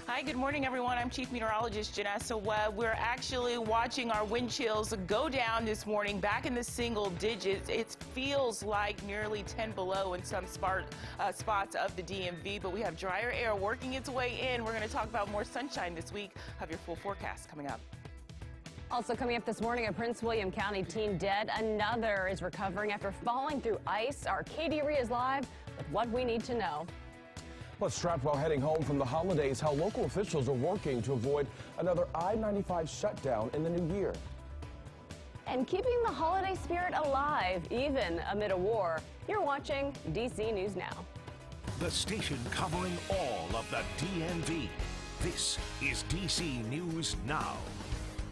Hi, good morning, everyone. I'm Chief Meteorologist Janessa Webb. We're actually watching our wind chills go down this morning, back in the single digits. It feels like nearly 10 below in some spots of the DMV, but we have drier air working its way in. We're going to talk about more sunshine this week. Have your full forecast coming up. Also coming up this morning, a Prince William County teen dead. Another is recovering after falling through ice. Our Katie Rhee is live with what we need to know. Let's strapped while heading home from the holidays, how local officials are working to avoid another I-95 shutdown in the new year. And keeping the holiday spirit alive, even amid a war. You're watching DC News Now. The station covering all of the DMV. This is DC News Now.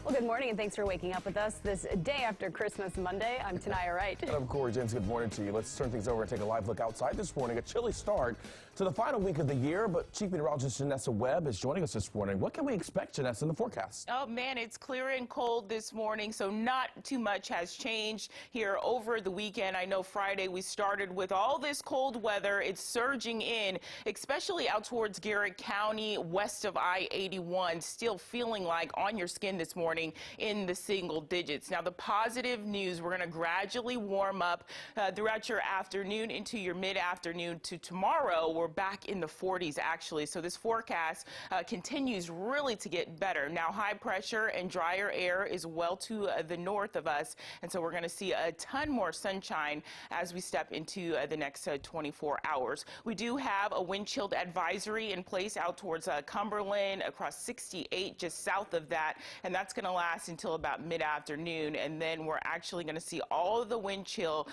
Well, good morning and thanks for waking up with us this day after Christmas Monday. I'm Tanaya Wright. And I'm Corey James. Good morning to you. Let's turn things over and take a live look outside this morning. A chilly start to the final week of the year, but Chief Meteorologist Janessa Webb is joining us this morning. What can we expect, Janessa, in the forecast? Oh, man, it's clear and cold this morning, so not too much has changed here over the weekend. I know Friday we started with all this cold weather. It's surging in, especially out towards Garrett County, west of I-81. Still feeling like on your skin this morning in the single digits. Now, the positive news, we're going to gradually warm up throughout your afternoon into your mid-afternoon to tomorrow. We're back in the 40s, actually. So this forecast continues really to get better. Now, high pressure and drier air is well to the north of us. And so we're going to see a ton more sunshine as we step into the next 24 hours. We do have a wind chill advisory in place out towards Cumberland, across 68 just south of that. And that's going to last until about mid-afternoon, and then we're actually going to see all of the wind chill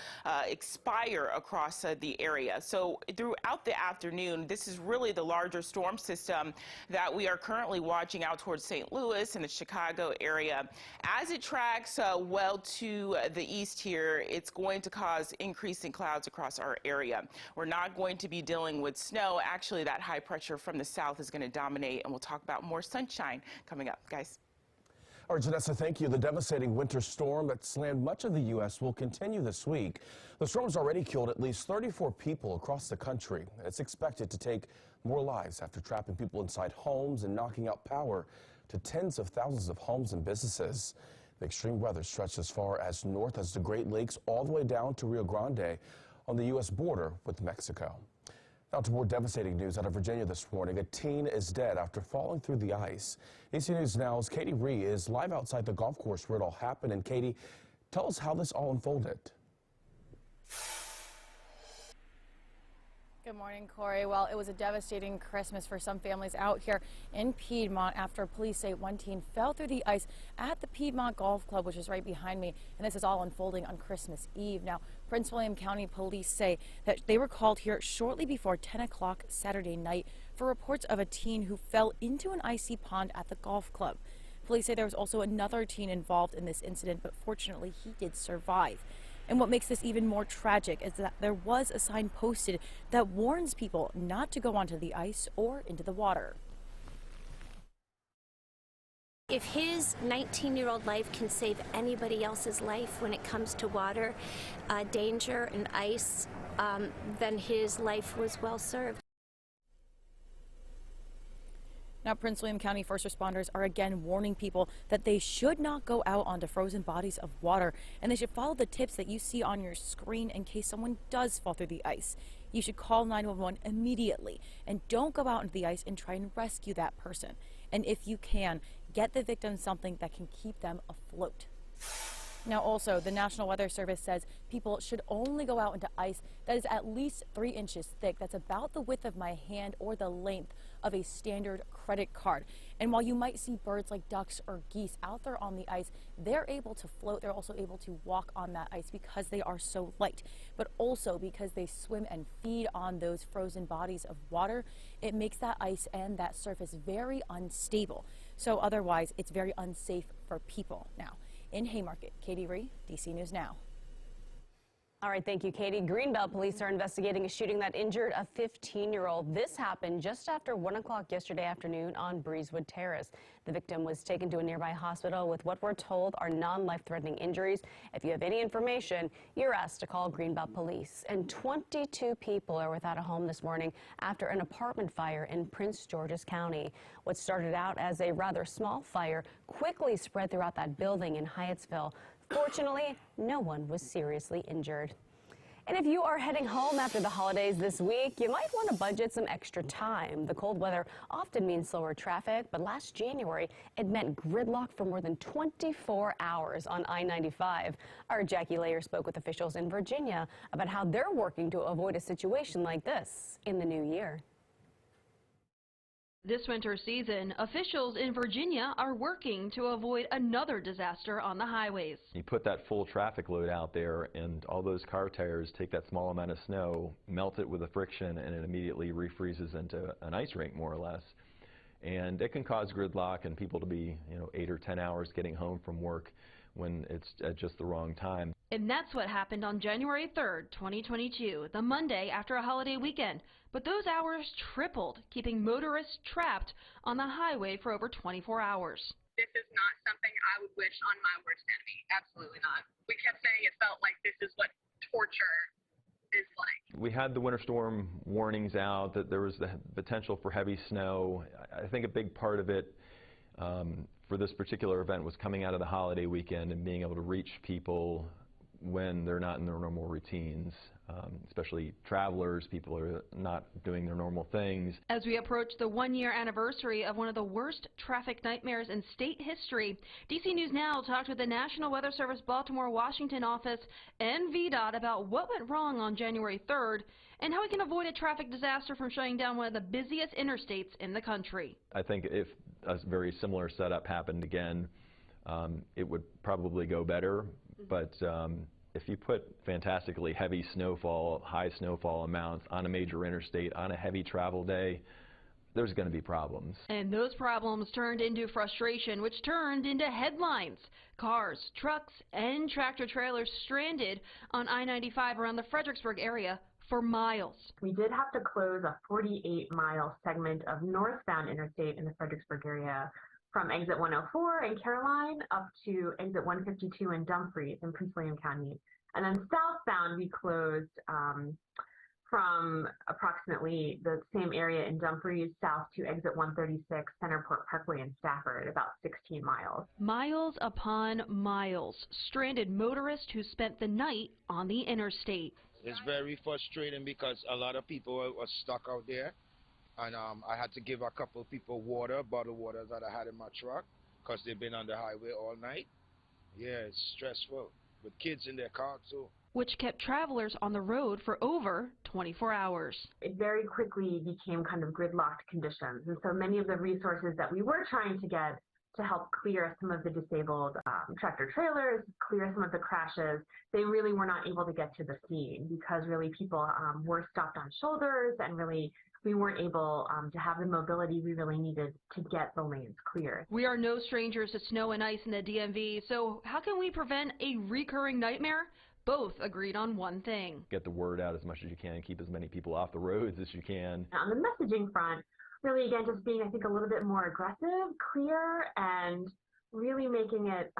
expire across the area. So throughout the afternoon, this is really the larger storm system that we are currently watching out towards St. Louis and the Chicago area. As it tracks well to the east here, it's going to cause increasing clouds across our area. We're not going to be dealing with snow. Actually, that high pressure from the south is going to dominate, and we'll talk about more sunshine coming up, guys. All right, Janessa, thank you. The devastating winter storm that slammed much of the U.S. will continue this week. The storm's already killed at least 34 people across the country. It's expected to take more lives after trapping people inside homes and knocking out power to tens of thousands of homes and businesses. The extreme weather stretched as far as north as the Great Lakes, all the way down to Rio Grande on the U.S. border with Mexico. Now to more devastating news out of Virginia this morning. A teen is dead after falling through the ice. DC News Now's Katie Rhee is live outside the golf course where it all happened. And Katie, tell us how this all unfolded. Good morning, Corey. Well, it was a devastating Christmas for some families out here in Piedmont after police say one teen fell through the ice at the Piedmont Golf Club, which is right behind me. And this is all unfolding on Christmas Eve. Now, Prince William County police say that they were called here shortly before 10 o'clock Saturday night for reports of a teen who fell into an icy pond at the golf club. Police say there was also another teen involved in this incident, but fortunately he did survive. And what makes this even more tragic is that there was a sign posted that warns people not to go onto the ice or into the water. If his 19-year-old life can save anybody else's life when it comes to water, danger, and ice, then his life was well served. Now, Prince William County first responders are again warning people that they should not go out onto frozen bodies of water, and they should follow the tips that you see on your screen in case someone does fall through the ice. You should call 911 immediately, and don't go out into the ice and try and rescue that person. And if you can, get the victim something that can keep them afloat. Now, also, the National Weather Service says people should only go out into ice that is at least 3 inches thick. That's about the width of my hand or the length of a standard credit card. And while you might see birds like ducks or geese out there on the ice, they're able to float. They're also able to walk on that ice because they are so light, but also because they swim and feed on those frozen bodies of water. It makes that ice and that surface very unstable. So otherwise, it's very unsafe for people. Now, in Haymarket, Katie Rhee, DC News Now. All right, thank you, Katie. Greenbelt police are investigating a shooting that injured a 15-year-old. This happened just after 1 o'clock yesterday afternoon on Breezewood Terrace. The victim was taken to a nearby hospital with what we're told are non-life-threatening injuries. If you have any information, you're asked to call Greenbelt police. And 22 people are without a home this morning after an apartment fire in Prince George's County. What started out as a rather small fire quickly spread throughout that building in Hyattsville. Fortunately, no one was seriously injured. And if you are heading home after the holidays this week, you might want to budget some extra time. The cold weather often means slower traffic, but last January, it meant gridlock for more than 24 hours on I-95. Our Jackie Layer spoke with officials in Virginia about how they're working to avoid a situation like this in the new year. This winter season, officials in Virginia are working to avoid another disaster on the highways. You put that full traffic load out there and all those car tires take that small amount of snow, melt it with the friction, and it immediately refreezes into an ice rink more or less. And it can cause gridlock and people to be, 8 or 10 hours getting home from work when it's at just the wrong time. And that's what happened on January 3rd, 2022, the Monday after a holiday weekend. But those hours tripled, keeping motorists trapped on the highway for over 24 hours. This is not something I would wish on my worst enemy. Absolutely not. We kept saying it felt like this is what torture is like. We had the winter storm warnings out that there was the potential for heavy snow. I think a big part of it for this particular event was coming out of the holiday weekend and being able to reach people when they're not in their normal routines, especially travelers. People are not doing their normal things. As we approach the one-year anniversary of one of the worst traffic nightmares in state history, DC News Now talked with the National Weather Service Baltimore-Washington office and VDOT about what went wrong on January 3rd and how we can avoid a traffic disaster from shutting down one of the busiest interstates in the country. I think if a very similar setup happened again, it would probably go better. But if you put fantastically heavy snowfall, high snowfall amounts on a major interstate on a heavy travel day, there's going to be problems. And those problems turned into frustration, which turned into headlines. Cars, trucks, and tractor trailers stranded on I-95 around the Fredericksburg area for miles. We did have to close a 48-mile segment of northbound interstate in the Fredericksburg area from exit 104 in Caroline up to exit 152 in Dumfries in Prince William County. And then southbound, we closed from approximately the same area in Dumfries south to exit 136 Centerport Parkway in Stafford, about 16 miles. Miles upon miles. Stranded motorists who spent the night on the interstate. It's very frustrating because a lot of people were stuck out there. And I had to give a couple of people water, bottled water that I had in my truck because they've been on the highway all night. Yeah, it's stressful with kids in their car too. Which kept travelers on the road for over 24 hours. It very quickly became kind of gridlocked conditions. And so many of the resources that we were trying to get to help clear some of the disabled tractor trailers, clear some of the crashes, they really were not able to get to the scene because really people were stopped on shoulders and really we weren't able to have the mobility we really needed to get the lanes clear. We are no strangers to snow and ice in the DMV, so how can we prevent a recurring nightmare? Both agreed on one thing. Get the word out as much as you can, keep as many people off the roads as you can. On the messaging front, really again just being, I think, a little bit more aggressive, clear, and really making it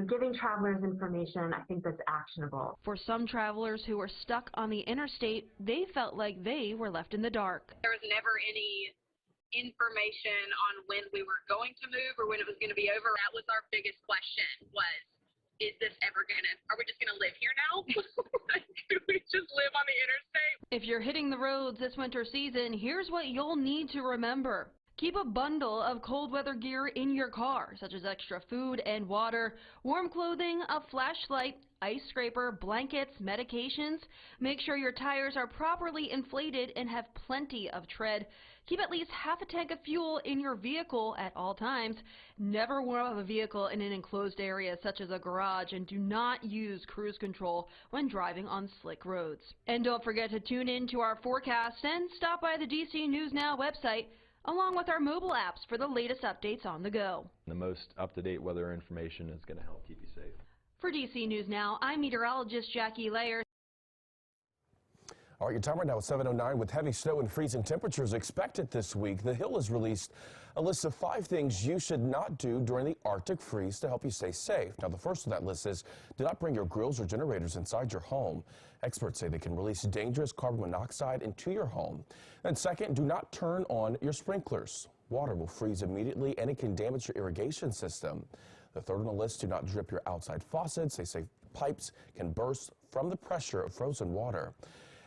giving travelers information, I think, that's actionable. For some travelers who were stuck on the interstate, they felt like they were left in the dark. There was never any information on when we were going to move or when it was going to be over. That was our biggest question was, is this ever are we just going to live here now? Do we just live on the interstate? If you're hitting the roads this winter season, here's what you'll need to remember. Keep a bundle of cold weather gear in your car, such as extra food and water, warm clothing, a flashlight, ice scraper, blankets, medications. Make sure your tires are properly inflated and have plenty of tread. Keep at least half a tank of fuel in your vehicle at all times. Never warm up a vehicle in an enclosed area such as a garage, and do not use cruise control when driving on slick roads. And don't forget to tune in to our forecast and stop by the DC News Now website, along with our mobile apps for the latest updates on the go. The most up-to-date weather information is going to help keep you safe. For DC News Now, I'm meteorologist Jackie Layer. All right, your time right now is 7:09 with heavy snow and freezing temperatures expected this week. The Hill has released a list of 5 things you should not do during the Arctic freeze to help you stay safe. Now, the first of that list is do not bring your grills or generators inside your home. Experts say they can release dangerous carbon monoxide into your home. And second, do not turn on your sprinklers. Water will freeze immediately and it can damage your irrigation system. The third on the list, do not drip your outside faucets. They say pipes can burst from the pressure of frozen water.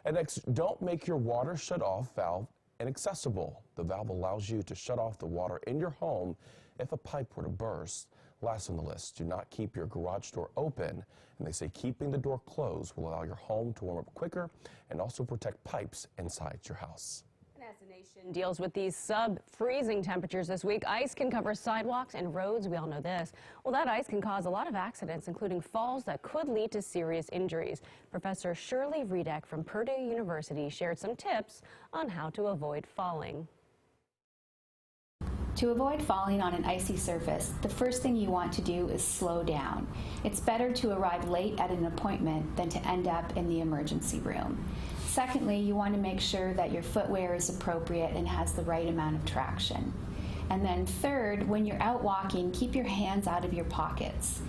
And next, don't make your water shut-off valve inaccessible. The valve allows you to shut off the water in your home if a pipe were to burst. Last on the list, do not keep your garage door open. And they say keeping the door closed will allow your home to warm up quicker and also protect pipes inside your house. As the nation deals with these sub-freezing temperatures this week, ice can cover sidewalks and roads. We all know this. Well, that ice can cause a lot of accidents, including falls that could lead to serious injuries. Professor Shirley Redek from Purdue University shared some tips on how to avoid falling. To avoid falling on an icy surface, the first thing you want to do is slow down. It's better to arrive late at an appointment than to end up in the emergency room. Secondly, you want to make sure that your footwear is appropriate and has the right amount of traction. And then third, when you're out walking, keep your hands out of your pockets.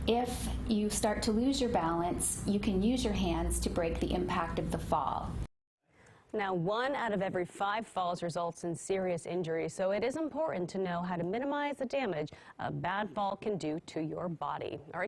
If you start to lose your balance, you can use your hands to break the impact of the fall. Now, 1 out of every 5 falls results in serious injury, so it is important to know how to minimize the damage a bad fall can do to your body. All right.